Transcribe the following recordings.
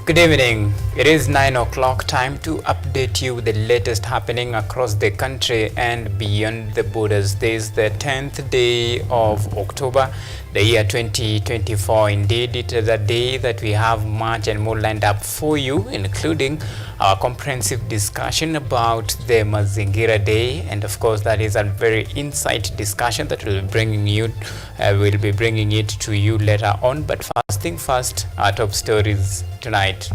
Good evening. It is 9 o'clock, time to update you with the latest happening across the country and beyond the borders. This is the 10th day of October, the year 2024. Indeed, it is a day that we have much and more lined up for you, including our comprehensive discussion about the Mazingira Day, and of course that is a very insight discussion that we'll be bringing it to you later on. But first thing first, our top stories tonight.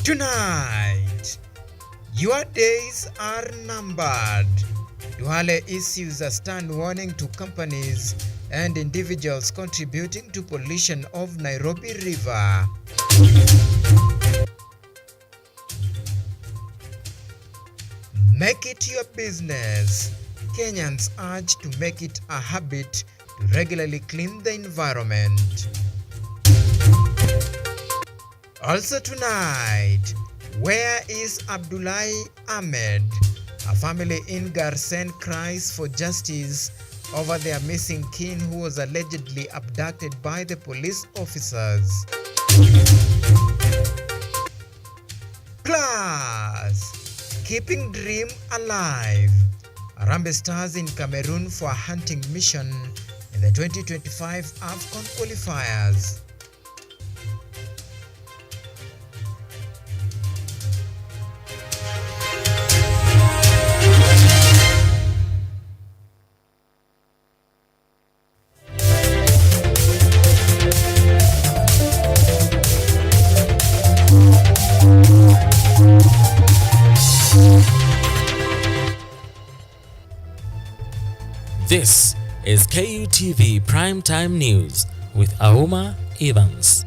Tonight, your days are numbered. Duale issues a stern warning to companies and individuals contributing to pollution of Nairobi River. Make it your business. Kenyans urge to make it a habit to regularly clean the environment. Also tonight, where is Abdullahi Ahmed? A family in Garsen cries for justice over their missing kin who was allegedly abducted by the police officers. Plus, keeping dream alive. Harambee Stars in Cameroon for a hunting mission in the 2025 AFCON qualifiers. This is KUTV Primetime News with Auma Evans.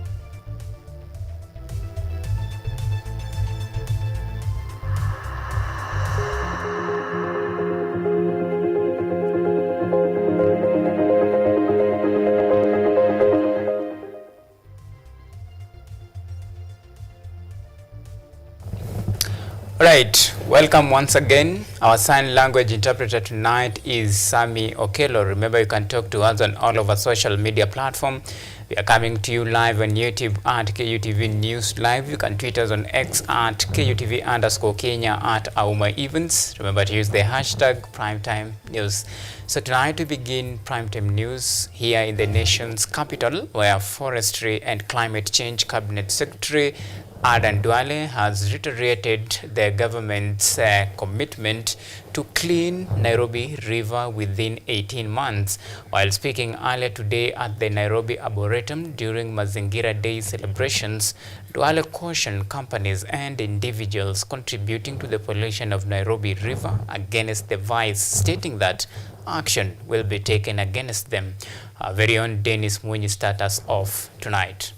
Right, welcome once again. Our sign language interpreter tonight is Sami Okelo. Remember, you can talk to us on all of our social media platform. We are coming to you live on YouTube at KUTV News Live. You can tweet us on X at KUTV_Kenya at Auma Evans. Remember to use the hashtag Primetime News. So tonight we begin Primetime News here in the nation's capital, where Forestry and Climate Change Cabinet Secretary Adan Duale has reiterated the government's commitment to clean Nairobi River within 18 months. While speaking earlier today at the Nairobi Arboretum during Mazingira Day celebrations, Duale cautioned companies and individuals contributing to the pollution of Nairobi River against the vice, stating that action will be taken against them. Our very own Dennis Mwinyi starts off tonight.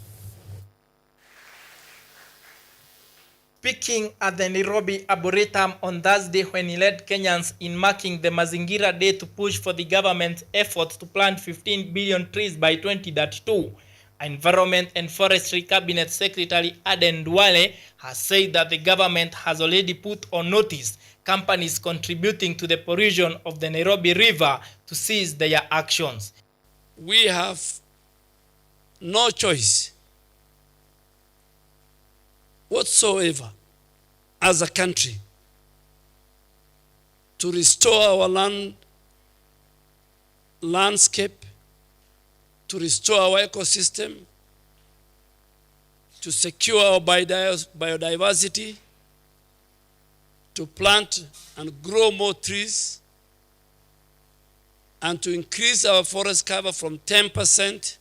Speaking at the Nairobi Arboretum on Thursday when he led Kenyans in marking the Mazingira Day to push for the government's efforts to plant 15 billion trees by 2032, Environment and Forestry Cabinet Secretary Aden Duale has said that the government has already put on notice companies contributing to the pollution of the Nairobi River to cease their actions. We have no choice whatsoever as a country to restore our landscape, to restore our ecosystem, to secure our biodiversity, to plant and grow more trees, and to increase our forest cover from 10%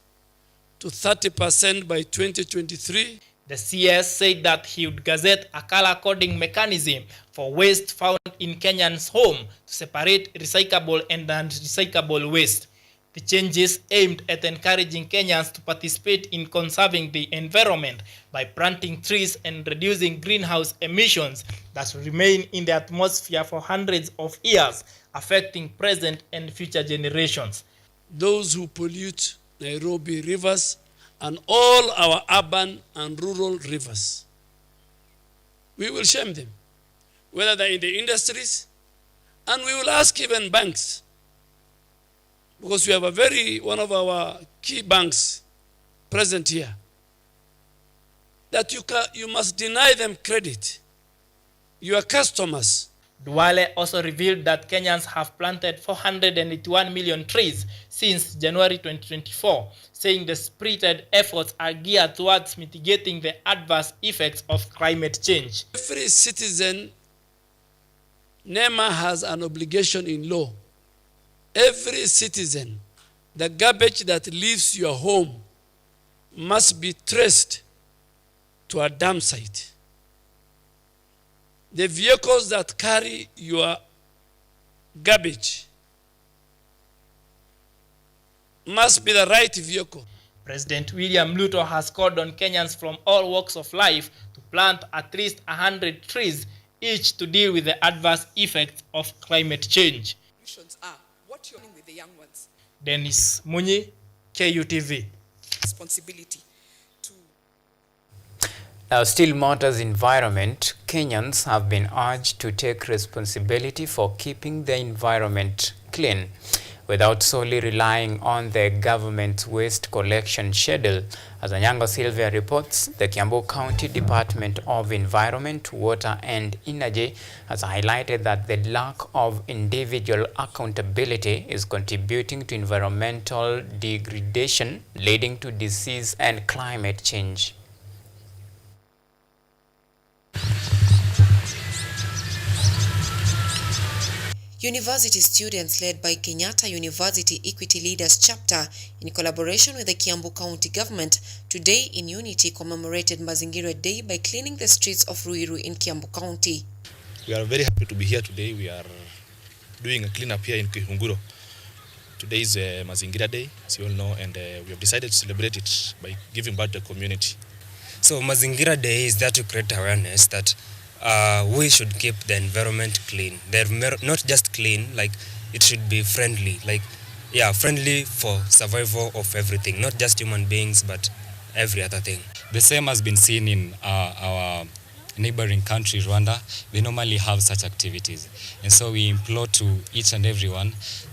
to 30% by 2023. The CS said that he would gazette a color coding mechanism for waste found in Kenyans' home to separate recyclable and non-recyclable waste. The changes aimed at encouraging Kenyans to participate in conserving the environment by planting trees and reducing greenhouse emissions that remain in the atmosphere for hundreds of years, affecting present and future generations. Those who pollute Nairobi rivers and all our urban and rural rivers, we will shame them, whether they're in the industries, And we will ask even banks, because we have one of our key banks present here, that you must deny them credit. Your customers. Duale also revealed that Kenyans have planted 481 million trees since January 2024, saying the spirited efforts are geared towards mitigating the adverse effects of climate change. Every citizen, NEMA has an obligation in law. Every citizen, the garbage that leaves your home must be traced to a dump site. The vehicles that carry your garbage must be the right vehicle. President William Ruto has called on Kenyans from all walks of life to plant at least 100 trees each to deal with the adverse effects of climate change. What you're doing with the young ones. Dennis Munyi, KUTV. Responsibility. Now, still matters environment. Kenyans have been urged to take responsibility for keeping the environment clean without solely relying on the government's waste collection schedule. As Anyango Sylvia reports, the Kiambu County Department of Environment, Water and Energy has highlighted that the lack of individual accountability is contributing to environmental degradation, leading to disease and climate change. University students led by Kenyatta University Equity Leaders Chapter in collaboration with the Kiambu County Government today in unity commemorated Mazingira Day by cleaning the streets of Ruiru in Kiambu County. We are very happy to be here today. We are doing a cleanup here in Kihunguro. Today is Mazingira Day, as you all know, and we have decided to celebrate it by giving back to the community. So Mazingira Day is there to create awareness that we should keep the environment clean. They're not just clean, like it should be friendly, friendly for survival of everything, not just human beings, but every other thing. The same has been seen in our neighboring country, Rwanda. They normally have such activities. And so we implore to each and everyone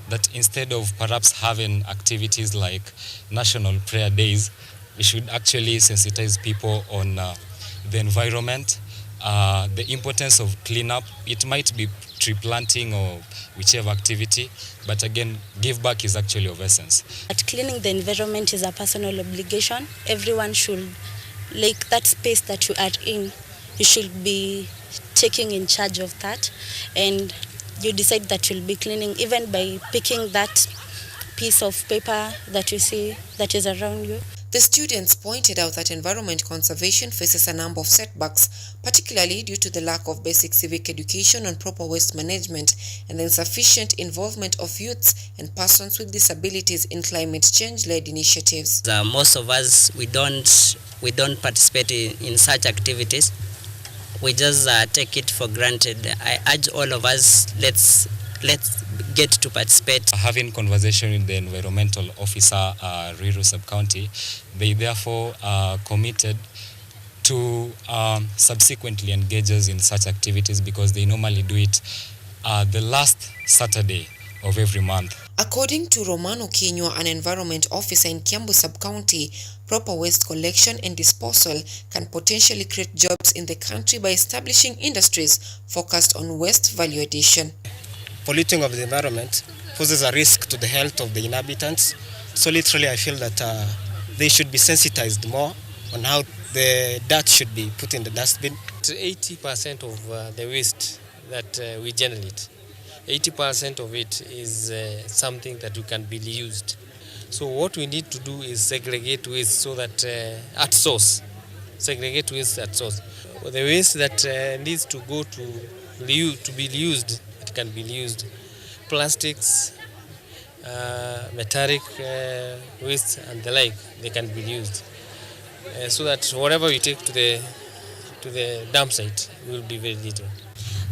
that instead of perhaps having activities like national prayer days, we should actually sensitize people on the environment, the importance of cleanup. It might be tree planting or whichever activity, but again, give back is actually of essence. But cleaning the environment is a personal obligation. Everyone should, like that space that you are in, you should be taking in charge of that, and you decide that you'll be cleaning even by picking that piece of paper that you see that is around you. The students pointed out that environment conservation faces a number of setbacks, particularly due to the lack of basic civic education on proper waste management and the insufficient involvement of youths and persons with disabilities in climate change-led initiatives. Most of us, we don't participate in such activities. We just take it for granted. I urge all of us, let's get to participate. Having conversation with the environmental officer, Ruiru Sub-County, they therefore are committed to subsequently engage us in such activities because they normally do it the last Saturday of every month. According to Romano Kinywa, an environment officer in Kiambu Sub-County, proper waste collection and disposal can potentially create jobs in the country by establishing industries focused on waste value addition. Polluting of the environment poses a risk to the health of the inhabitants. So literally I feel that they should be sensitized more on how the dirt should be put in the dustbin. 80% of the waste that we generate, 80% of it is something that can be reused. So what we need to do is segregate waste so that at source, segregate waste at source. The waste that needs to go to be reused, it can be reused. Plastics, metallic waste and the like, they can be used. So that whatever we take to the dump site will be very little.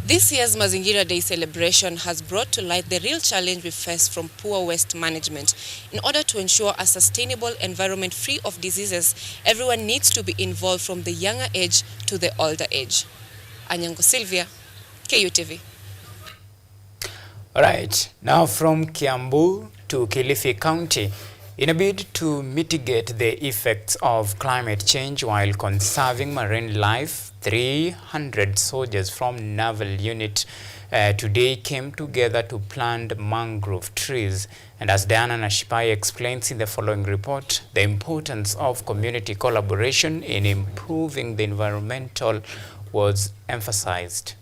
This year's Mazingira Day celebration has brought to light the real challenge we face from poor waste management. In order to ensure a sustainable environment free of diseases, everyone needs to be involved from the younger age to the older age. Anyango Sylvia, KUTV. All right, now from Kiambu to Kilifi County, in a bid to mitigate the effects of climate change while conserving marine life, 300 soldiers from Naval Unit today came together to plant mangrove trees. And as Diana Nashipai explains in the following report, the importance of community collaboration in improving the environmental was emphasized.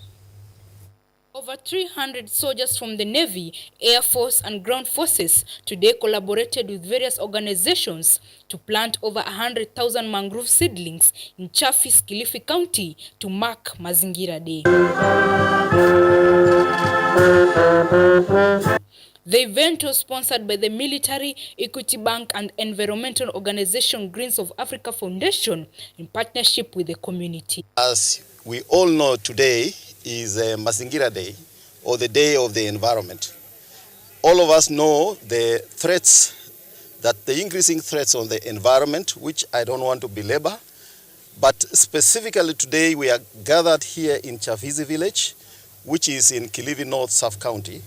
Over 300 soldiers from the Navy, Air Force and Ground Forces today collaborated with various organizations to plant over 100,000 mangrove seedlings in Chafis, Kilifi County to mark Mazingira Day. The event was sponsored by the military, Equity Bank and environmental organization Greens of Africa Foundation in partnership with the community. As we all know, today is Mazingira Day, or the Day of the Environment. All of us know the threats, that the increasing threats on the environment, which I don't want to belabor, but specifically today we are gathered here in Chafizi village, which is in Kilifi North Sub-County,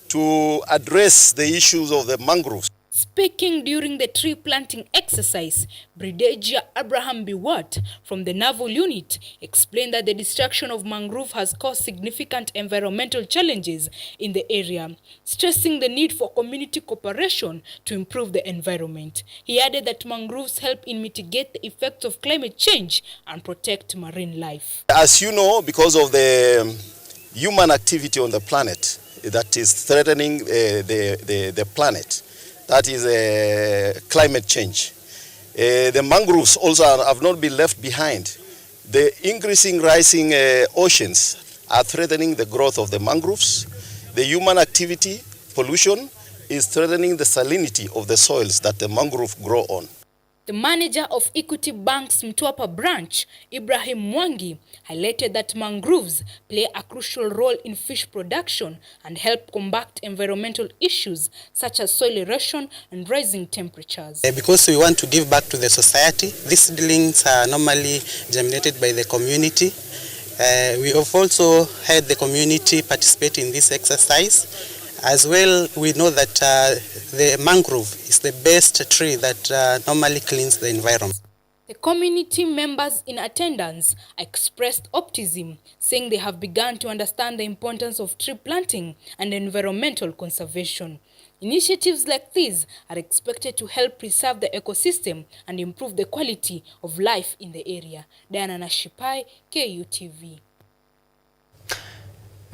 to address the issues of the mangroves. Speaking during the tree planting exercise, Brigadier Abraham Biwat from the Naval Unit explained that the destruction of mangrove has caused significant environmental challenges in the area, stressing the need for community cooperation to improve the environment. He added that mangroves help in mitigate the effects of climate change and protect marine life. As you know, because of the human activity on the planet that is threatening the planet, that is climate change. The mangroves also have not been left behind. The rising oceans are threatening the growth of the mangroves. The human activity, pollution, is threatening the salinity of the soils that the mangrove grow on. The manager of Equity Bank's Mtwapa branch, Ibrahim Mwangi, highlighted that mangroves play a crucial role in fish production and help combat environmental issues such as soil erosion and rising temperatures. Because we want to give back to the society, these seedlings are normally germinated by the community. We have also had the community participate in this exercise. As well, we know that the mangrove is the best tree that normally cleans the environment. The community members in attendance expressed optimism, saying they have begun to understand the importance of tree planting and environmental conservation. Initiatives like these are expected to help preserve the ecosystem and improve the quality of life in the area. Diana Nashipai, KUTV.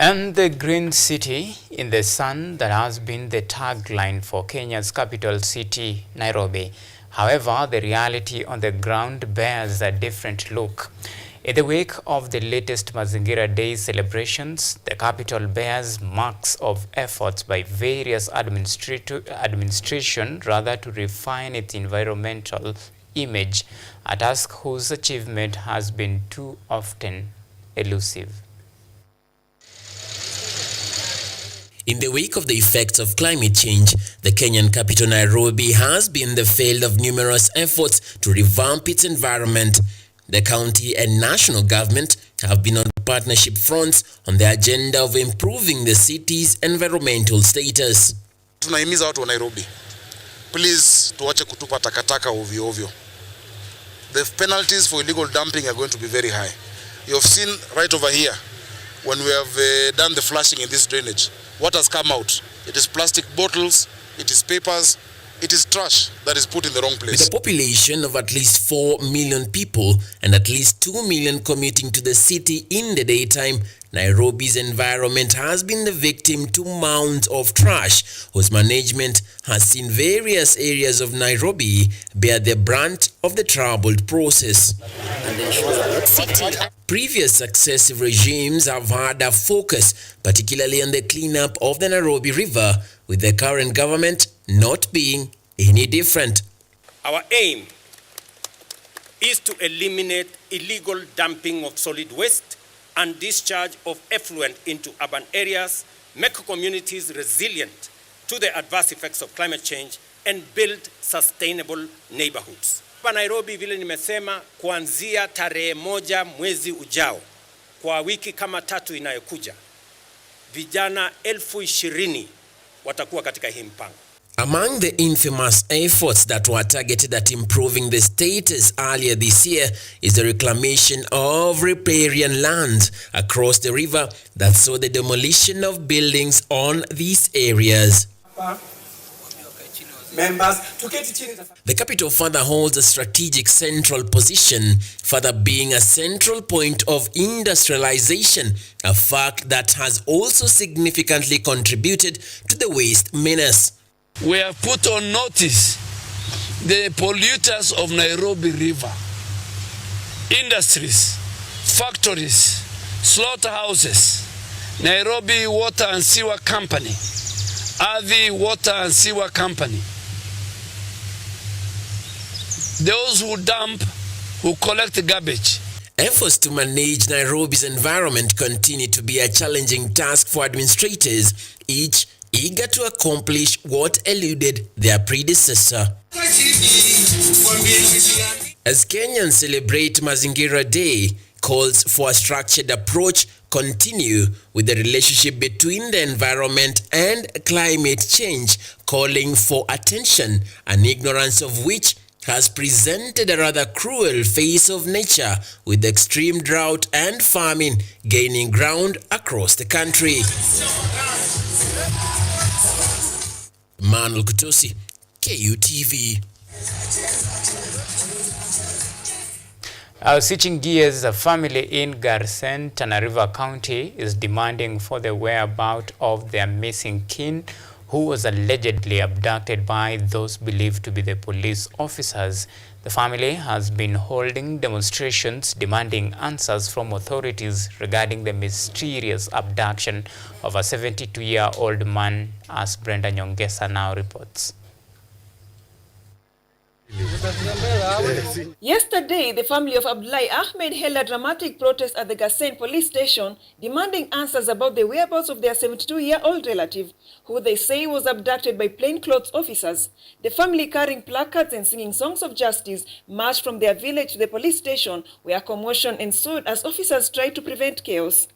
And the green city in the sun, that has been the tagline for Kenya's capital city, Nairobi. However, the reality on the ground bears a different look. In the wake of the latest Mazingira Day celebrations, the capital bears marks of efforts by various administration to refine its environmental image, a task whose achievement has been too often elusive. In the wake of the effects of climate change, the Kenyan capital Nairobi has been the field of numerous efforts to revamp its environment. The county and national government have been on partnership fronts on the agenda of improving the city's environmental status. Tunahimiza watu wa Nairobi, please tuache kutupa takataka ovyo ovyo. The penalties for illegal dumping are going to be very high. You have seen right over here, when we have done the flushing in this drainage, what has come out? It is plastic bottles, it is papers, it is trash that is put in the wrong place. With a population of at least 4 million people and at least 2 million commuting to the city in the daytime, Nairobi's environment has been the victim to mounds of trash, whose management has seen various areas of Nairobi bear the brunt of the troubled process. Previous successive regimes have had a focus, particularly on the cleanup of the Nairobi River, with the current government not being any different. Our aim is to eliminate illegal dumping of solid waste and discharge of effluent into urban areas, make communities resilient to the adverse effects of climate change, and build sustainable neighborhoods. Hapa Nairobi, vile nimesema, kuanzia tarehe 1 mwezi ujao, kwa wiki kama 3 inayokuja, vijana 20,000 watakuwa katika hii mpango. Among the infamous efforts that were targeted at improving the status earlier this year is the reclamation of riparian land across the river that saw the demolition of buildings on these areas. The capital further holds a strategic central position, further being a central point of industrialization, a fact that has also significantly contributed to the waste menace. We have put on notice the polluters of Nairobi River, industries, factories, slaughterhouses, Nairobi Water and Sewer Company, Athi Water and Sewer Company, those who dump, who collect garbage. Efforts to manage Nairobi's environment continue to be a challenging task for administrators, each eager to accomplish what eluded their predecessor. As Kenyans celebrate Mazingira Day, calls for a structured approach continue with the relationship between the environment and climate change, calling for attention, an ignorance of which has presented a rather cruel face of nature, with extreme drought and famine gaining ground across the country. Manuel Kutosi, KUTV. Switching gears, a family in Garsen, Tana River County is demanding for the whereabouts of their missing kin who was allegedly abducted by those believed to be the police officers. The family has been holding demonstrations demanding answers from authorities regarding the mysterious abduction of a 72-year-old man, as Brenda Nyongesa now reports. Yesterday, the family of Abdullahi Ahmed held a dramatic protest at the Garsen police station, demanding answers about the whereabouts of their 72-year-old relative, who they say was abducted by plainclothes officers. The family, carrying placards and singing songs of justice, marched from their village to the police station, where commotion ensued as officers tried to prevent chaos.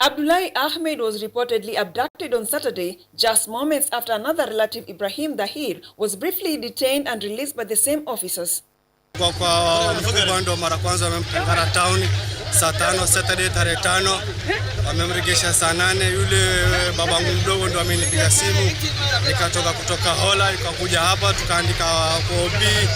Abdullahi Ahmed was reportedly abducted on Saturday, just moments after another relative, Ibrahim Dahir, was briefly detained and released by the same officers. Kwa mfuko mara kwanza wamempeleka town saa 5 Saturday tarehe 5, wamemregesha saa 8. Yule babangu mdogo ndo amenipiga simu, nikatoka kutoka Hola nikakuja hapa, tukaandika kwa OB.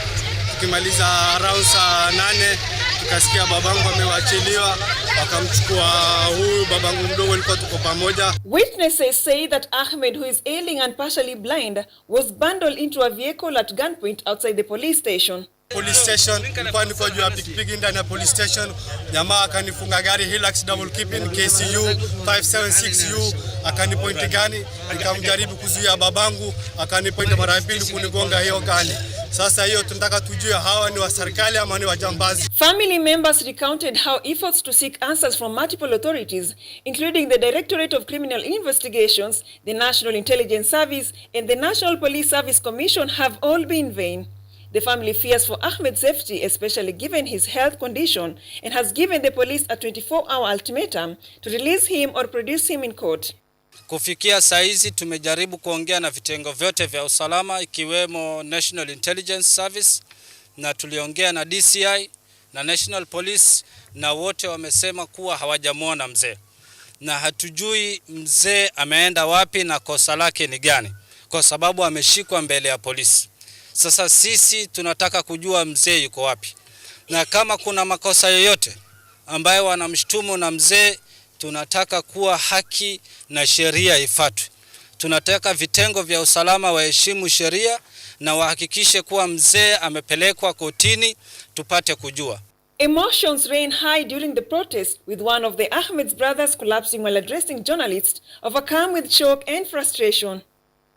Tukimaliza around saa 8 tukasikia babangu amewachiliwa, wakamchukua huyu babangu mdogo, alikuwa tuko pamoja. Witnesses say that Ahmed, who is ailing and partially blind, was bundled into a vehicle at gunpoint outside the police station. Police station, nilikuwa niko juu ya pikipiki ndani ya police station. Jamaa akanifunga gari Hilux double keeping KCU 576U, akanipoint gani, nikamjaribu kuzuia babangu, akanipoint mara ya pili kunigonga hiyo gani. Sasa hiyo tunataka tujue hawa ni wa serikali ama ni wajambazi. Family members recounted how efforts to seek answers from multiple authorities, including the Directorate of Criminal Investigations, the National Intelligence Service, and the National Police Service Commission, have all been vain. The family fears for Ahmed's safety, especially given his health condition, and has given the police a 24-hour ultimatum to release him or produce him in court. Kufikia saizi tumejaribu kuongea na vitengo vyote vya usalama ikiwemo National Intelligence Service, na tuliongea na DCI na National Police, na wote wamesema kuwa hawajamuona mzee. Na hatujui mzee ameenda wapi na kosa lake ni gani, kwa sababu ameshikwa mbele ya polisi. Sasa sisi tunataka kujua mzee yuko wapi, na kama kuna makosa yoyote ambayo wanamshtumu na mzee, tunataka kuwa haki na sheria ifuatwe. Tunataka vitengo vya usalama waheshimu sheria na wahakikishe kuwa mzee amepelekwa kotini tupate kujua. Emotions ran high during the protest, with one of the Ahmed's brothers collapsing while addressing journalists, overcome with shock and frustration.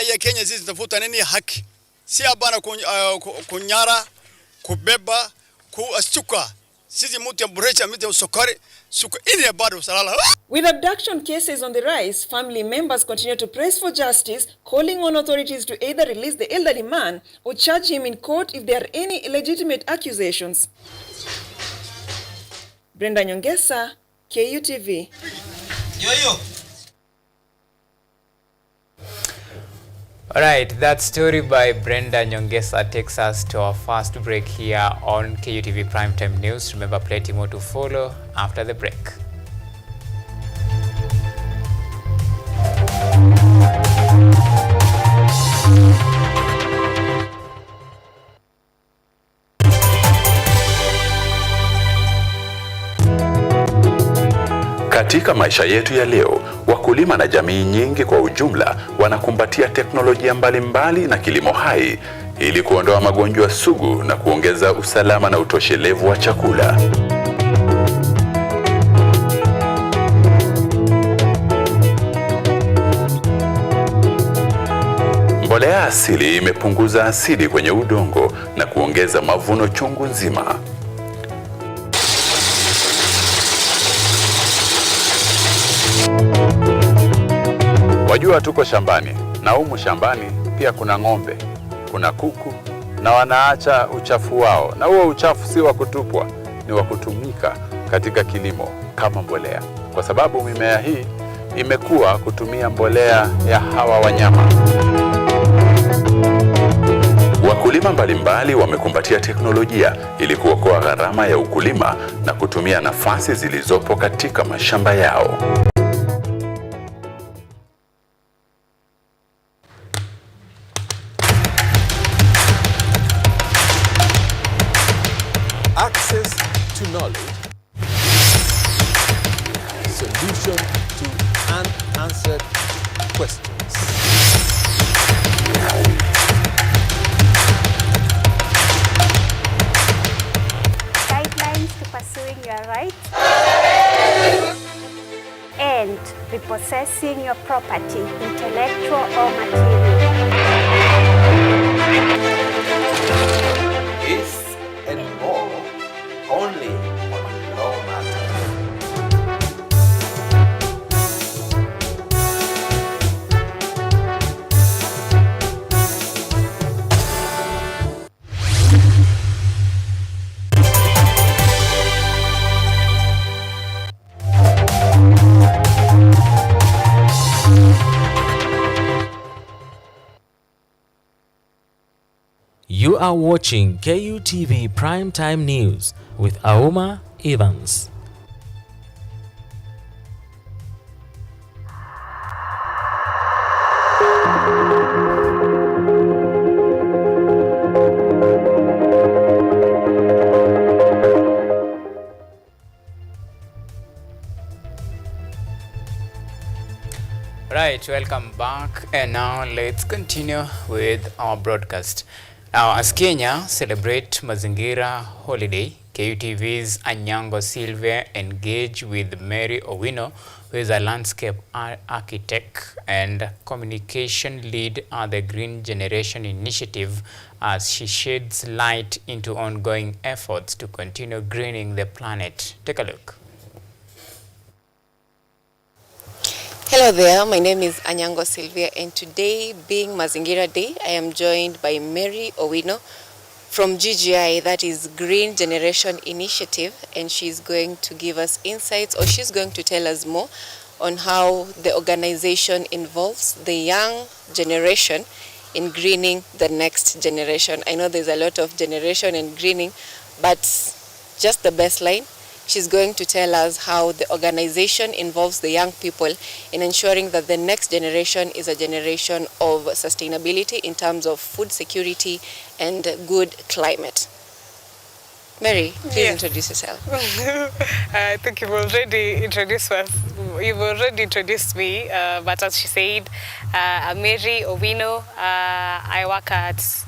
Ya Kenya sisi tafuta nini haki? Si abana kunyara, kubeba, kuasuka. Sisi mtu ya burecha mtu ya sukari, ini bado salala. With abduction cases on the rise, family members continue to press for justice, calling on authorities to either release the elderly man or charge him in court if there are any illegitimate accusations. Brenda Nyongesa, KUTV. Alright, that story by Brenda Nyongesa takes us to our first break here on KUTV Primetime News. Remember, plenty more to follow after the break. Katika maisha yetu ya leo, wakulima na jamii nyingi kwa ujumla wanakumbatia teknolojia mbalimbali na kilimo hai ili kuondoa magonjwa sugu na kuongeza usalama na utoshelevu wa chakula. Mbolea asili imepunguza asidi kwenye udongo na kuongeza mavuno chungu nzima. Wajua tuko shambani, na humu shambani pia kuna ng'ombe, kuna kuku, na wanaacha uchafu wao. Na huo uchafu si wa kutupwa, ni wa kutumika katika kilimo kama mbolea. Kwa sababu mimea hii imekuwa kutumia mbolea ya hawa wanyama. Wakulima mbalimbali wamekumbatia teknolojia ili kuokoa gharama ya ukulima na kutumia nafasi zilizopo katika mashamba yao. Access to knowledge, solution to unanswered questions. Guidelines to pursuing your rights and repossessing your property, intellectual or material. This and more only on Law Matters. You are watching KUTV Primetime News with Auma Evans. Right, welcome back, and now let's continue with our broadcast. Now, as Kenya celebrate Mazingira Holiday, KUTV's Anyango Sylvia engaged with Mary Owino, who is a landscape architect and communication lead at the Green Generation Initiative, as she sheds light into ongoing efforts to continue greening the planet. Take a look. Hello there, my name is Anyango Sylvia, and today, being Mazingira Day, I am joined by Mary Owino from GGI, that is Green Generation Initiative, and she's going to give us insights, or she's going to tell us more on how the organization involves the young generation in greening the next generation. I know there's a lot of generation and greening, but just the baseline. She's going to tell us how the organization involves the young people in ensuring that the next generation is a generation of sustainability in terms of food security and good climate. Mary, please introduce yourself. I think you've already introduced us. You've already introduced me, but as she said, I'm Mary Owino. I work at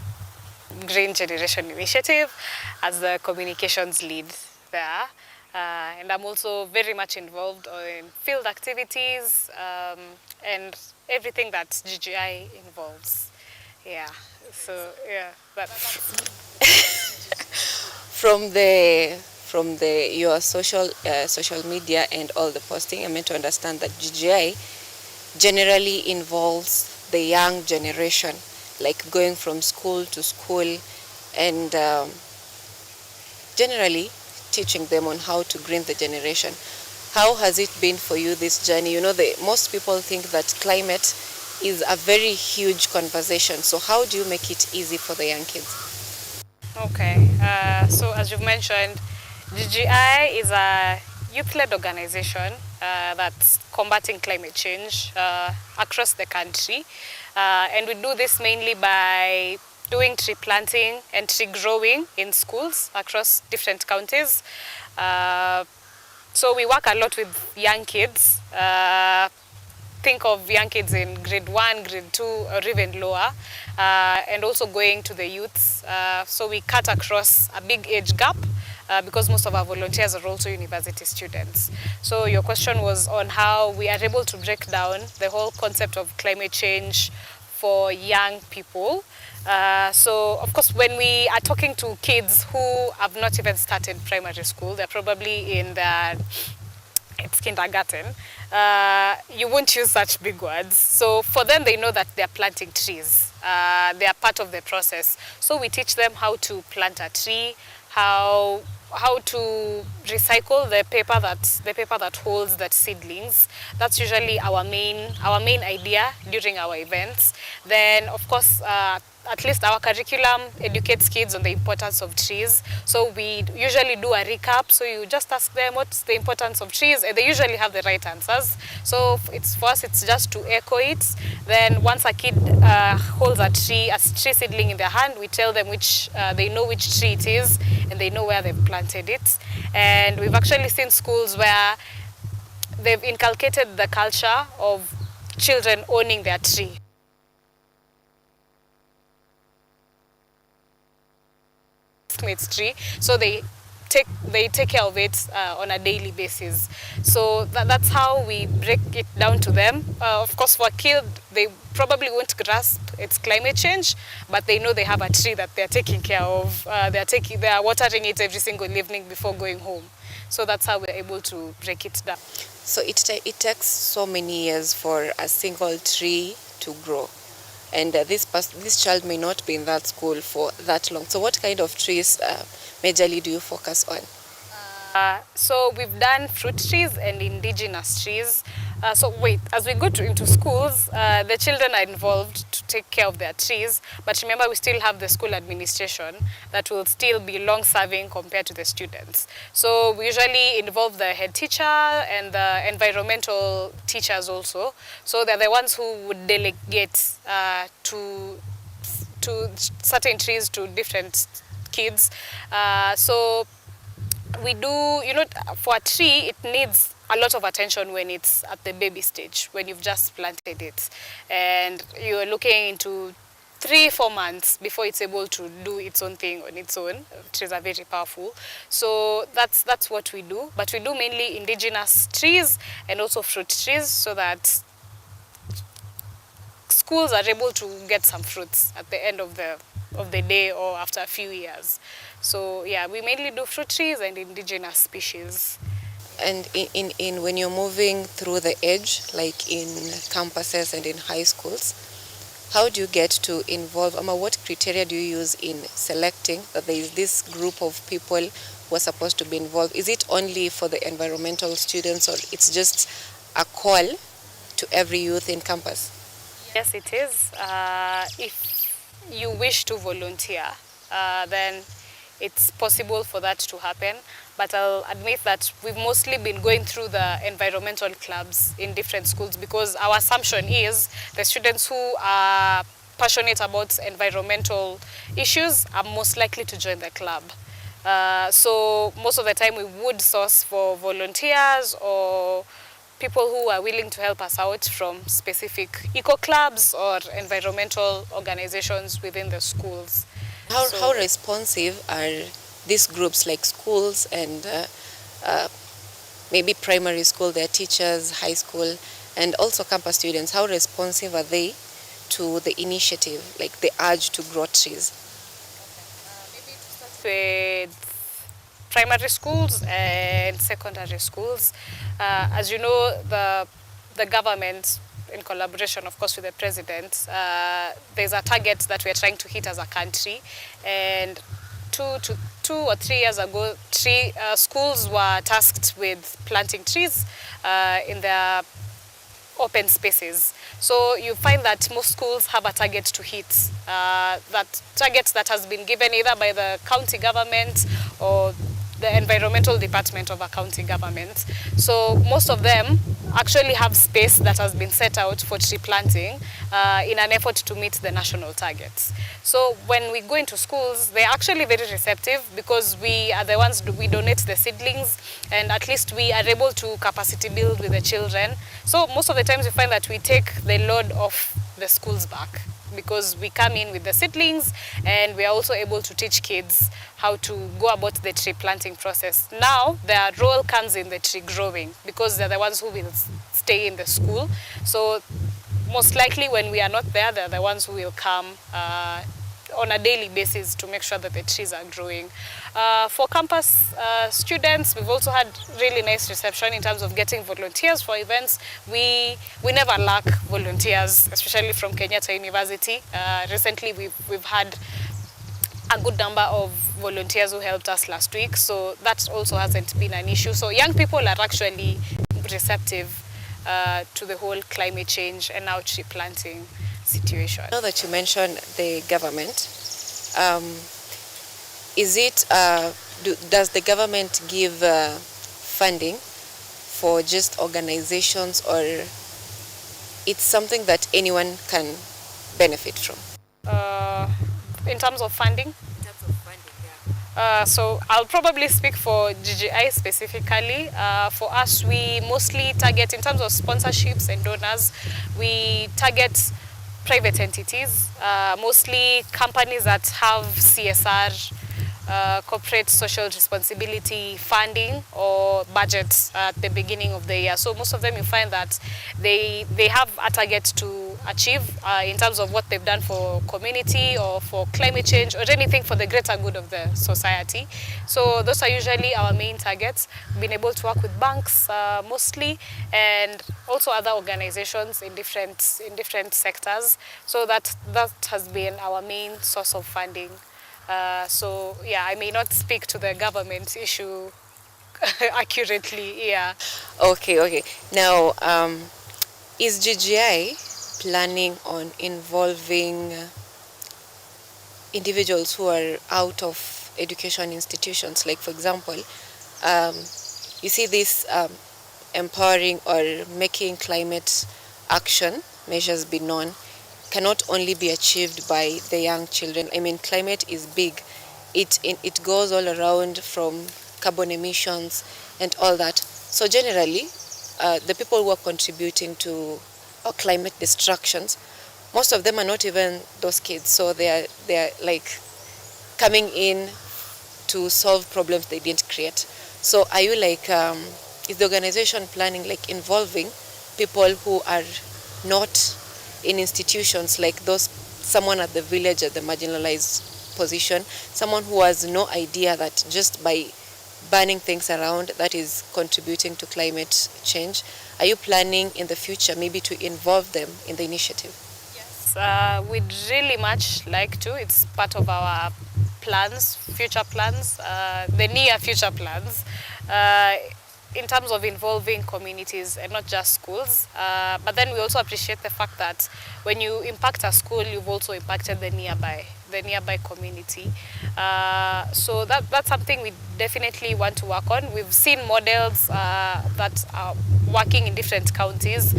Green Generation Initiative as the communications lead there. And I'm also very much involved in field activities and everything that GGI involves. Yeah, so yeah, that's from your social media and all the posting, I meant to understand that GGI generally involves the young generation, like going from school to school and generally teaching them on how to green the generation. How has it been for you, this journey? You know, most people think that climate is a very huge conversation. So how do you make it easy for the young kids? Okay, so as you've mentioned, GGI is a youth-led organization that's combating climate change across the country. And we do this mainly by doing tree planting and tree growing in schools across different counties. So we work a lot with young kids. Think of young kids in grade 1, grade 2, or even lower, and also going to the youths. So we cut across a big age gap because most of our volunteers are also university students. So your question was on how we are able to break down the whole concept of climate change for young people. So of course, when we are talking to kids who have not even started primary school, they're probably in it's kindergarten, you won't use such big words. So for them, they know that they're planting trees. They are part of the process. So we teach them how to plant a tree, how to recycle the paper that holds that seedlings. That's usually our main idea during our events. Then of course, at least our curriculum educates kids on the importance of trees. So we usually do a recap. So you just ask them what's the importance of trees, and they usually have the right answers. So for us, it's just to echo it. Then once a kid holds a tree seedling in their hand, we tell them they know which tree it is, and they know where they've planted it. And we've actually seen schools where they've inculcated the culture of children owning their tree. Its tree, so they take care of it on a daily basis. So that's how we break it down to them. Of course, for a kid, they probably won't grasp it's climate change, but they know they have a tree that they're taking care of. They are watering it every single evening before going home. So that's how we're able to break it down. So it takes so many years for a single tree to grow. And this child may not be in that school for that long. So what kind of trees majorly do you focus on? So we've done fruit trees and indigenous trees. As we go into schools, the children are involved to take care of their trees. But remember, we still have the school administration that will still be long-serving compared to the students. So we usually involve the head teacher and the environmental teachers also. So they're the ones who would delegate to certain trees to different kids. So we do, for a tree, it needs a lot of attention when it's at the baby stage, when you've just planted it. And you're looking into 3-4 months before it's able to do its own thing on its own. Trees are very powerful. So that's what we do. But we do mainly indigenous trees and also fruit trees, so that schools are able to get some fruits at the end of the day or after a few years. So yeah, we mainly do fruit trees and indigenous species. And when you're moving through the age, like in campuses and in high schools, how do you get to involve, what criteria do you use in selecting that there is this group of people who are supposed to be involved? Is it only for the environmental students, or it's just a call to every youth in campus? Yes, it is. If you wish to volunteer, then it's possible for that to happen. But I'll admit that we've mostly been going through the environmental clubs in different schools, because our assumption is the students who are passionate about environmental issues are most likely to join the club. So most of the time we would source for volunteers or people who are willing to help us out from specific eco clubs or environmental organizations within the schools. How responsive are these groups, like schools and maybe primary school, their teachers, high school, and also campus students? How responsive are they to the initiative, like the urge to grow trees? Maybe to start with primary schools and secondary schools. As you know, the government, in collaboration, of course, with the president, there's a target that we're trying to hit as a country, and 2 to 2 or 3 years ago, schools were tasked with planting trees in their open spaces. So you find that most schools have a target to hit. That target that has been given either by the county government or the environmental department of a county government. So most of them actually have space that has been set out for tree planting in an effort to meet the national targets. So when we go into schools, they're actually very receptive because we are the ones, we donate the seedlings, and at least we are able to capacity build with the children. So most of the times we find that we take the load off the schools back, because we come in with the seedlings and we are also able to teach kids how to go about the tree planting process. Now their role comes in the tree growing because they're the ones who will stay in the school. So most likely when we are not there, they're the ones who will come on a daily basis to make sure that the trees are growing. For campus students, we've also had really nice reception in terms of getting volunteers for events. We never lack volunteers, especially from Kenyatta University. Recently, we've had a good number of volunteers who helped us last week, so that also hasn't been an issue. So young people are actually receptive to the whole climate change and now tree planting situation. Now that you mentioned the government, does the government give funding for just organizations, or it's something that anyone can benefit from? In terms of funding? So I'll probably speak for GGI specifically. For us, we mostly target, in terms of sponsorships and donors, we target private entities, mostly companies that have CSR, corporate social responsibility funding or budgets at the beginning of the year. So most of them, you find that they have a target to achieve in terms of what they've done for community or for climate change or anything for the greater good of the society. So those are usually our main targets. We've been able to work with banks mostly, and also other organizations in different sectors. So that has been our main source of funding. So yeah, I may not speak to the government issue accurately. Yeah. Okay. Now, is GGI planning on involving individuals who are out of education institutions? Like, for example, you see this empowering or making climate action measures be known cannot only be achieved by the young children. I mean, climate is big. It goes all around, from carbon emissions and all that. So generally, the people who are contributing to climate destructions, most of them are not even those kids. So they are like coming in to solve problems they didn't create. So are you like, is the organization planning like involving people who are not in institutions, like someone at the village, at the marginalized position, someone who has no idea that just by burning things around that is contributing to climate change? Are you planning in the future maybe to involve them in the initiative? Yes, we'd really much like to. It's part of our plans, future plans, the near future plans, in terms of involving communities and not just schools. But then we also appreciate the fact that when you impact a school, you've also impacted the nearby community. So that's something we definitely want to work on. We've seen models that are working in different counties,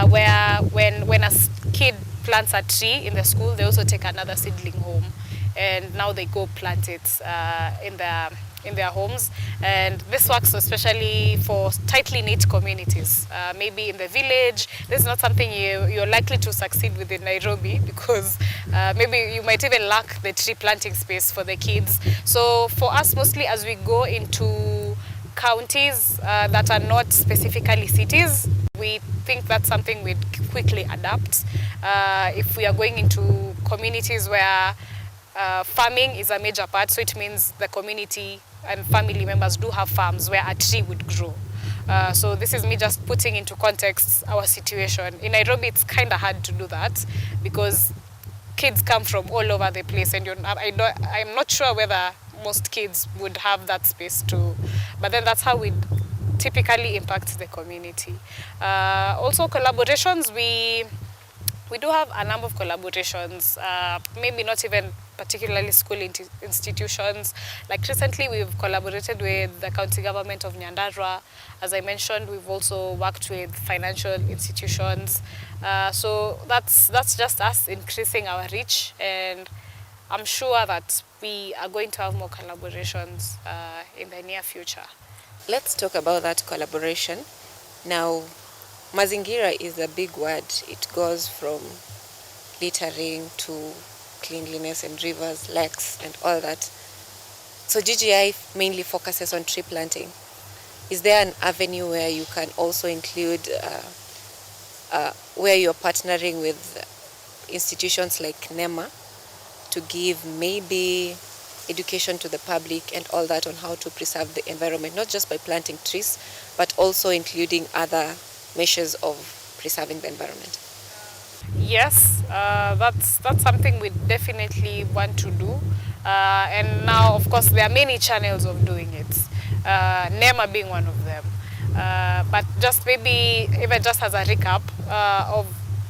where when a kid plants a tree in the school, they also take another seedling home, and now they go plant it in their homes. And this works especially for tightly knit communities. Maybe in the village, this is not something you're likely to succeed with in Nairobi, because maybe you might even lack the tree planting space for the kids. So for us, mostly as we go into counties that are not specifically cities, we think that's something we'd quickly adapt. If we are going into communities where farming is a major part, so it means the community and family members do have farms where a tree would grow. So this is me just putting into context our situation. In Nairobi, it's kind of hard to do that because kids come from all over the place, and I'm not sure whether most kids would have that space too. But then that's how we typically impact the community. Also collaborations, we do have a number of collaborations, maybe not even particularly school institutions. Like recently we've collaborated with the county government of Nyandarua. As I mentioned, we've also worked with financial institutions. So that's just us increasing our reach, and I'm sure that we are going to have more collaborations in the near future. Let's talk about that collaboration. Now, mazingira is a big word. It goes from littering to cleanliness and rivers, lakes and all that. So GGI mainly focuses on tree planting. Is there an avenue where you can also include, where you're partnering with institutions like NEMA to give maybe education to the public and all that on how to preserve the environment, not just by planting trees, but also including other measures of preserving the environment? Yes, that's something we definitely want to do. And now, of course, there are many channels of doing it, NEMA being one of them. But just maybe, even just as a recap of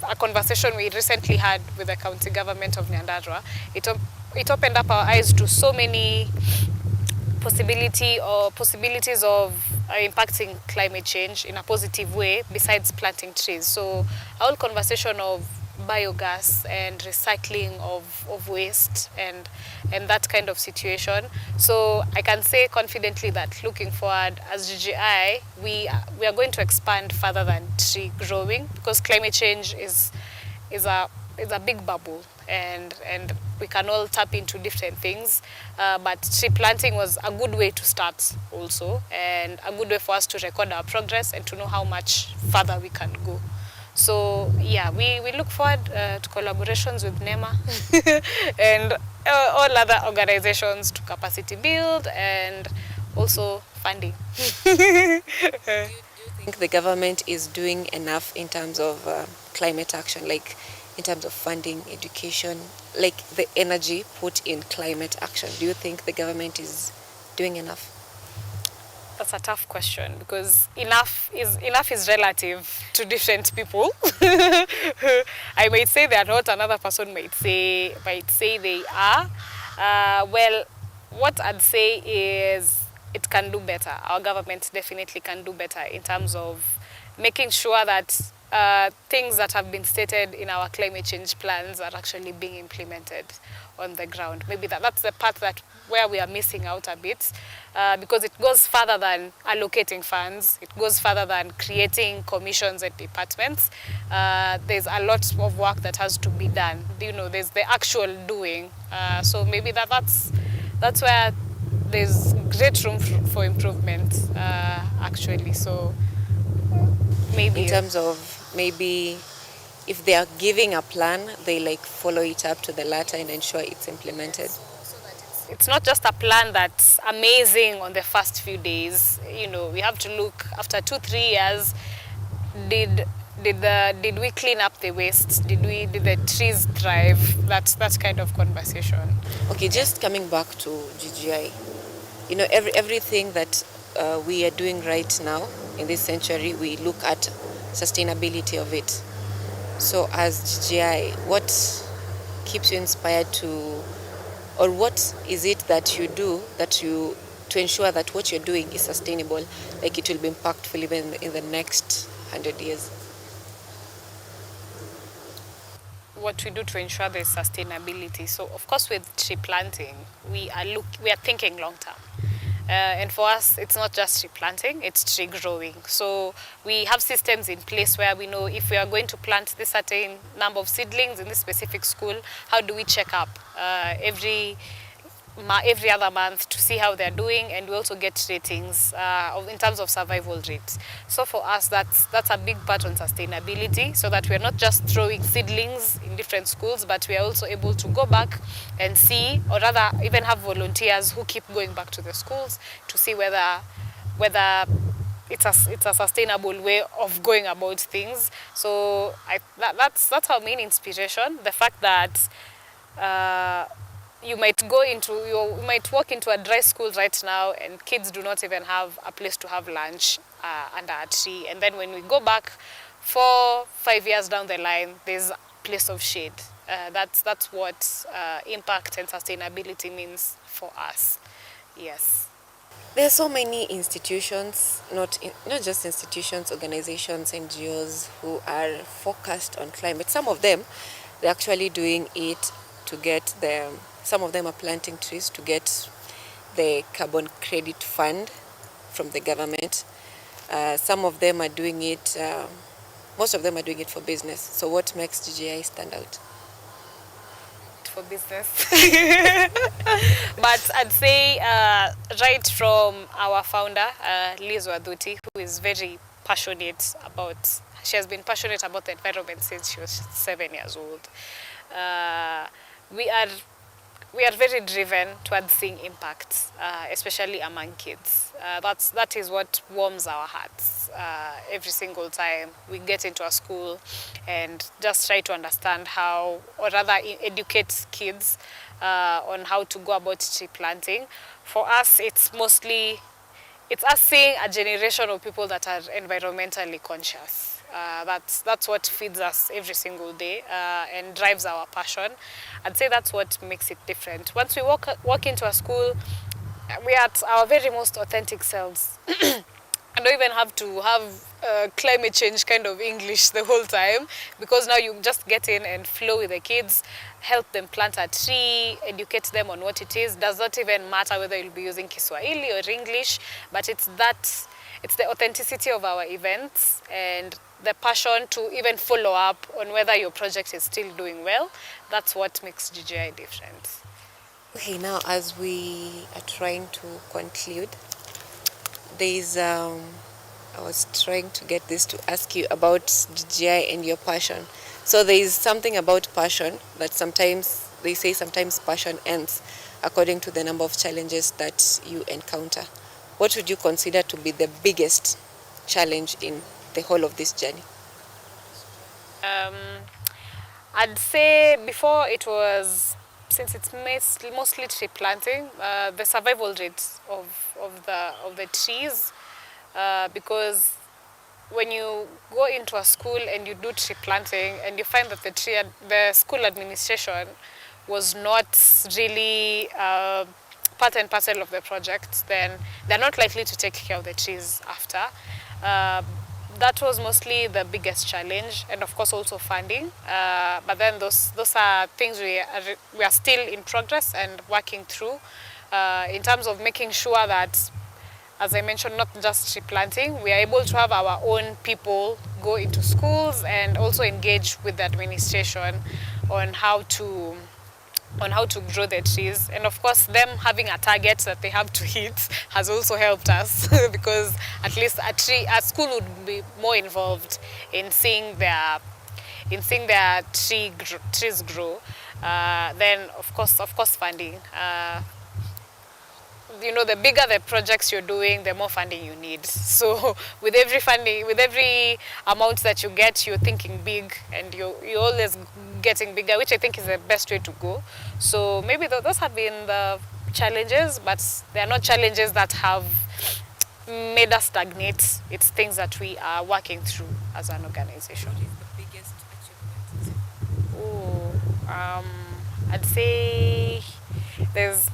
a conversation we recently had with the county government of Nyandarua, it opened up our eyes to so many possibilities of impacting climate change in a positive way besides planting trees. So a whole conversation of biogas and recycling of waste and that kind of situation. So I can say confidently that looking forward as GGI, we are going to expand further than tree growing, because climate change is a big bubble, and we can all tap into different things, but tree planting was a good way to start also, and a good way for us to record our progress and to know how much further we can go. So yeah, we look forward to collaborations with NEMA and all other organizations to capacity build and also funding. Do you think the government is doing enough in terms of climate action, like in terms of funding, education, like the energy put in climate action? Do you think the government is doing enough? That's a tough question, because enough is relative to different people. I might say they are not, another person might say they are. Well, what I'd say is it can do better. Our government definitely can do better in terms of making sure that things that have been stated in our climate change plans are actually being implemented on the ground. Maybe that's the part where we are missing out a bit, because it goes further than allocating funds. It goes further than creating commissions and departments. There's a lot of work that has to be done. You know, there's the actual doing. So maybe that's where there's great room for improvement, actually. So maybe in terms of maybe if they are giving a plan, they like follow it up to the letter and ensure it's implemented. It's not just a plan that's amazing on the first few days. You know, we have to look after 2-3 years. Did we clean up the waste? Did the trees thrive? That's kind of conversation. Okay, just coming back to GGI, you know, everything that we are doing right now in this century, we look at sustainability of it. So as GGI, what keeps you inspired to, or what is it that you do to ensure that what you're doing is sustainable, like it will be impactful even in the next 100 years? What we do to ensure there's sustainability. So of course with tree planting, we are thinking long term. And for us, it's not just tree planting, it's tree growing. So we have systems in place where we know if we are going to plant this certain number of seedlings in this specific school, how do we check up every other month to see how they're doing, and we also get ratings in terms of survival rates. So for us, that's a big part on sustainability, so that we're not just throwing seedlings in different schools, but we are also able to go back and see, or rather even have volunteers who keep going back to the schools to see whether it's a sustainable way of going about things. So that's our main inspiration, the fact that you might walk into a dry school right now and kids do not even have a place to have lunch under a tree. And then when we go back 4-5 years down the line, there's a place of shade. That's what impact and sustainability means for us. Yes. There are so many institutions, not just institutions, organizations, NGOs who are focused on climate. Some of them, they're actually doing it to get some of them are planting trees to get the carbon credit fund from the government. Some of them are doing it, most of them are doing it for business. So what makes GGI stand out? For business. But I'd say right from our founder, Liz Wadhuti, who is very passionate about, she has been passionate about the environment since she was 7 years old. We are very driven towards seeing impacts, especially among kids. That is what warms our hearts every single time we get into a school and just try to understand how, or rather educate kids on how to go about tree planting. For us, it's us seeing a generation of people that are environmentally conscious. That's what feeds us every single day and drives our passion. I'd say that's what makes it different. Once we walk into a school, we are at our very most authentic selves. I don't even have to have climate change kind of English the whole time, because now you just get in and flow with the kids, help them plant a tree, educate them on what it is. Does not even matter whether you'll be using Kiswahili or English, but it's the authenticity of our events and the passion to even follow up on whether your project is still doing well. That's what makes GGI different. Okay, now as we are trying to conclude, I was trying to get this to ask you about GGI and your passion. So there is something about passion that sometimes, they say sometimes passion ends according to the number of challenges that you encounter. What would you consider to be the biggest challenge in the whole of this journey? I'd say before it was, since it's mostly tree planting, the survival rate of the trees, because when you go into a school and you do tree planting and you find that the school administration was not really part and parcel of the project, then they're not likely to take care of the trees after. That was mostly the biggest challenge, and of course also funding. But then those are things we are still in progress and working through in terms of making sure that, as I mentioned, not just tree planting, we are able to have our own people go into schools and also engage with the administration on how to grow the trees. And of course, them having a target that they have to hit has also helped us because at least a school would be more involved in seeing their trees grow. Then of course funding. The bigger the projects you're doing, the more funding you need. So with every amount that you get, you're thinking big, and you're always getting bigger, which I think is the best way to go. So maybe those have been the challenges, but they are not challenges that have made us stagnate. It's things that we are working through as an organization. What is the biggest achievement? I'd say there's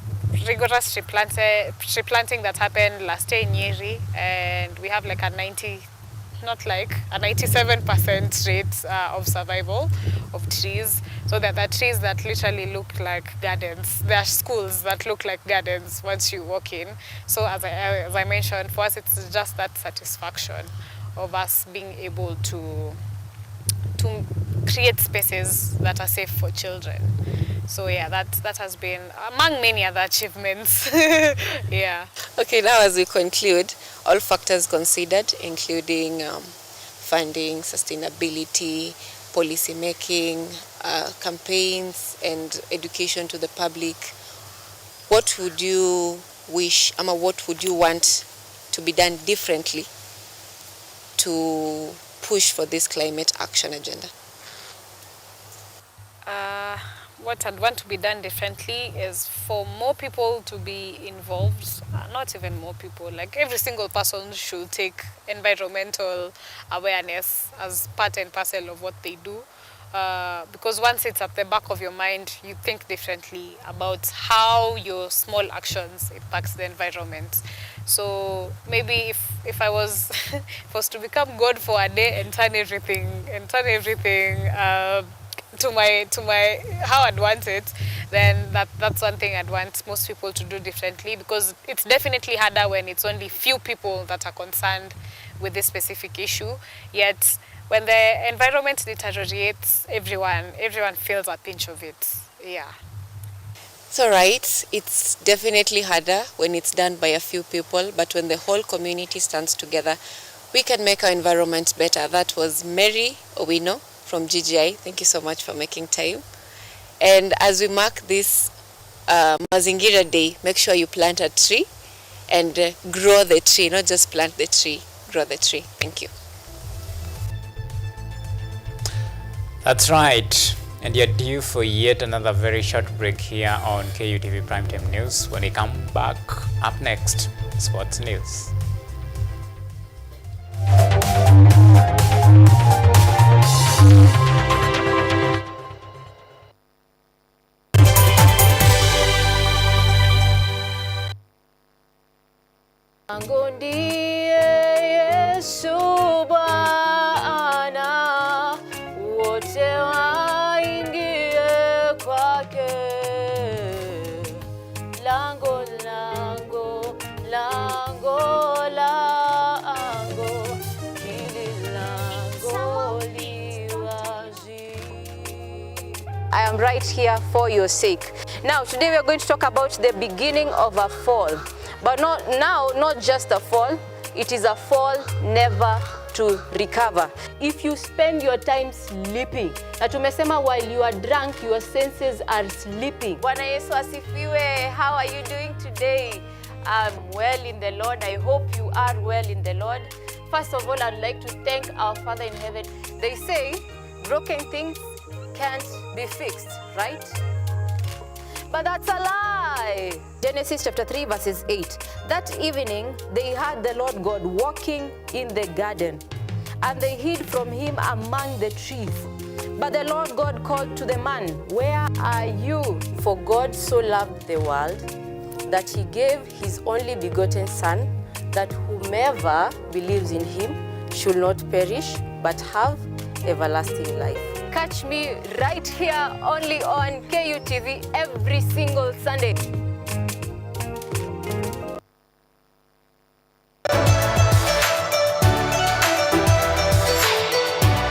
rigorous tree planting that happened last year in Nyeri, and we have like a 97% rate of survival of trees. So that are trees that literally look like gardens. There are schools that look like gardens once you walk in. So as I mentioned, for us it's just that satisfaction of us being able to create spaces that are safe for children. So yeah, that has been among many other achievements. Yeah. Okay, now as we conclude, all factors considered, including funding, sustainability, policy making, campaigns, and education to the public, what would you wish, what would you want to be done differently to push for this climate action agenda? what I'd want to be done differently is for more people to be involved, not even more people, like every single person should take environmental awareness as part and parcel of what they do. Because once it's at the back of your mind, you think differently about how your small actions impacts the environment. So maybe if I was to become God for a day and turn everything to my how I'd want it, then that's one thing I'd want most people to do differently, because it's definitely harder when it's only few people that are concerned with this specific issue. Yet when the environment deteriorates, everyone feels a pinch of it. Yeah. So right, it's definitely harder when it's done by a few people, but when the whole community stands together, we can make our environment better. That was Mary Owino from GGI. Thank you so much for making time. And as we mark this Mazingira Day, make sure you plant a tree and grow the tree, not just plant the tree, grow the tree. Thank you. That's right. And you're due for yet another very short break here on KUTV Primetime News. When we come back, up next, Sports News. I am right here for your sake. Now, today we are going to talk about the beginning of a fall. But not just a fall, it is a fall never to recover. If you spend your time sleeping, na tumesema while you are drunk, your senses are sleeping. Bwana Yesu asifiwe. How are you doing today? I'm well in the Lord. I hope you are well in the Lord. First of all, I'd like to thank our Father in heaven. They say broken things can't be fixed, right? But that's a lie. Genesis chapter 3 verses 8. That evening they heard the Lord God walking in the garden, and they hid from him among the trees. But the Lord God called to the man, "Where are you?" For God so loved the world that he gave his only begotten Son, that whomever believes in him should not perish but have everlasting life. Catch me right here only on KUTV every single Sunday.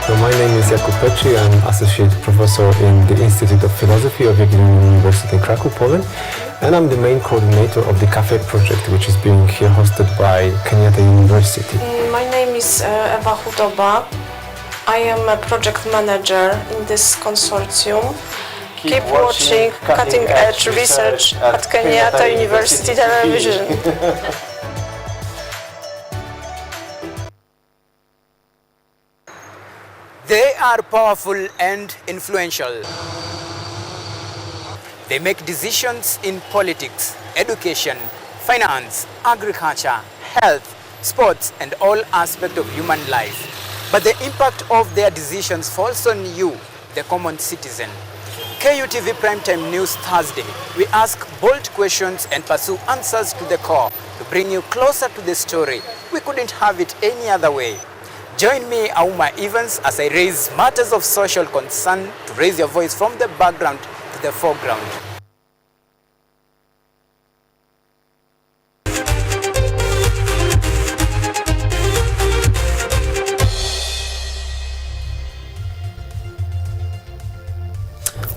So my name is Jakub Petri. I'm Associate Professor in the Institute of Philosophy of Jagiellonian University in Krakow, Poland. And I'm the main coordinator of the CAFE project, which is being here hosted by Kenyatta University. My name is Ewa Hudoba. I am a project manager in this consortium. Keep watching cutting edge research at Kenyatta University Television. They are powerful and influential. They make decisions in politics, education, finance, agriculture, health, sports, and all aspects of human life. But the impact of their decisions falls on you, the common citizen. KUTV Primetime News Thursday, we ask bold questions and pursue answers to the core to bring you closer to the story. We couldn't have it any other way. Join me, Auma, as I raise matters of social concern to raise your voice from the background to the foreground.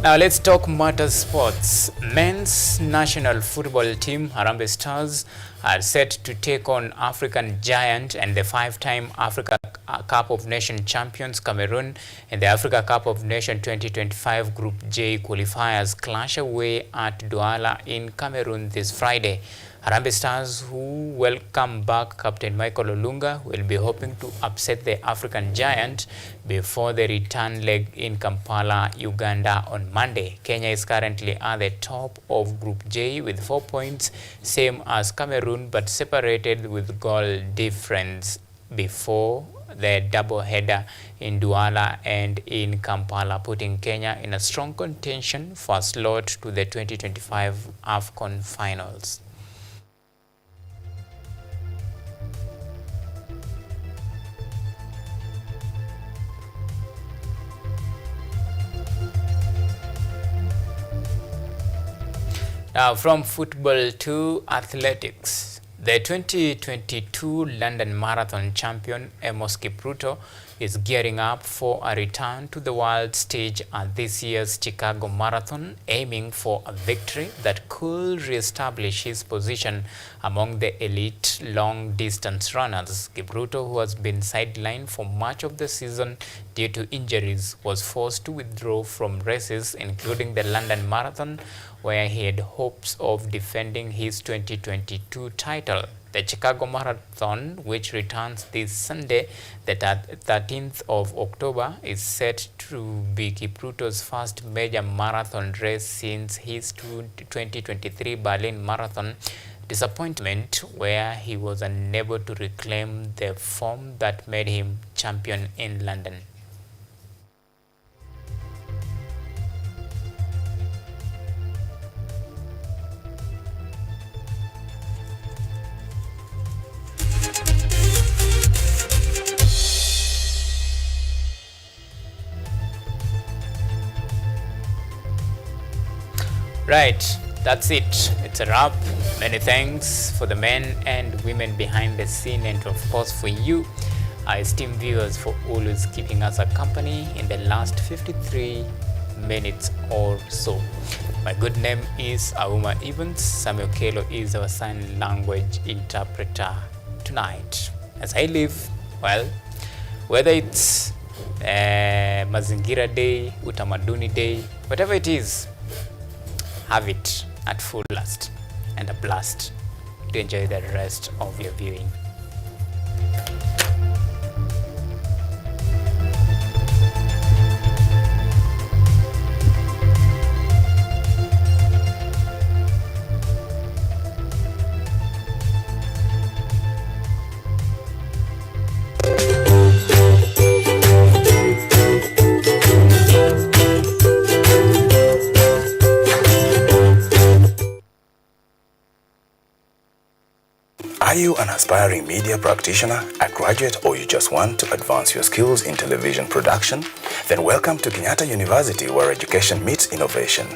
Now let's talk matters sports. Men's national football team Harambee Stars are set to take on African giant and the 5-time Africa Cup of Nations champions Cameroon and the Africa Cup of Nations 2025 Group J qualifiers clash away at Douala in Cameroon this Friday. Harambee Stars, who welcome back Captain Michael Olunga, will be hoping to upset the African giant before the return leg in Kampala, Uganda on Monday. Kenya is currently at the top of Group J with 4 points, same as Cameroon, but separated with goal difference before the double-header in Douala and in Kampala, putting Kenya in a strong contention for a slot to the 2025 AFCON finals. Now from football to athletics. The 2022 London Marathon champion Amos Kipruto is gearing up for a return to the world stage at this year's Chicago Marathon, aiming for a victory that could re-establish his position among the elite long-distance runners. Kipruto, who has been sidelined for much of the season due to injuries, was forced to withdraw from races, including the London Marathon, where he had hopes of defending his 2022 title. The Chicago Marathon, which returns this Sunday, the 13th of October, is set to be Kipruto's first major marathon race since his 2023 Berlin Marathon disappointment, where he was unable to reclaim the form that made him champion in London. Right, that's it. It's a wrap. Many thanks for the men and women behind the scene, and of course for you, our esteemed viewers, for always keeping us a company in the last 53 minutes or so. My good name is Auma Evans. Samuel Kelo is our sign language interpreter tonight. As I live, well, whether it's Mazingira Day, Utamaduni Day, whatever it is, have it at full blast and a blast to enjoy the rest of your viewing. Are you an aspiring media practitioner, a graduate, or you just want to advance your skills in television production? Then welcome to Kenyatta University, where education meets innovation.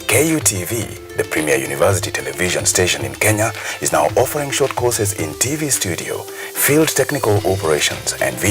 KUTV, the premier university television station in Kenya, is now offering short courses in TV studio, field technical operations, and video